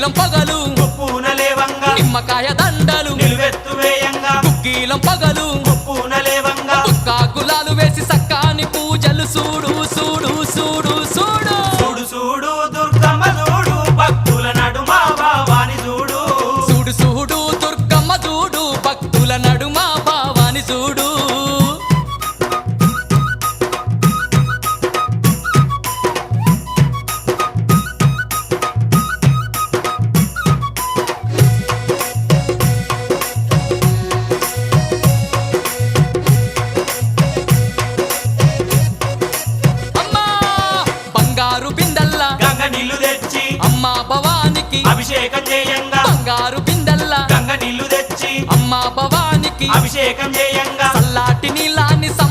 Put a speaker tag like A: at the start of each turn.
A: గుగ్గీలం పగలు
B: పూనలేవంగా
A: నిమ్మకాయ దండలు
B: నిలువెత్తు వేయంగా
A: గుగ్గీలం పగలు
B: పూనలేవంగా
A: దుక్కా గులాలు వేసి సక్కాని పూజలు చూడు చూడు చూడు చూడు
B: చూడు చూడు దుర్గమ్మ చూడు భక్తుల నడుమ భావాని చూడు
A: చూడు చూడు దుర్గమ్మ చూడు భక్తుల నడుమ భావాని చూడు అమ్మా బంగారు బిందల్లా
B: గంగ నీళ్లు తెచ్చి
A: అమ్మా భవానికి
B: అభిషేకం చేయంగా
A: బంగారు బిందల్లా
B: గంగ నీళ్లు తెచ్చి
A: అమ్మా భవానికి
B: అభిషేకం చేయంగా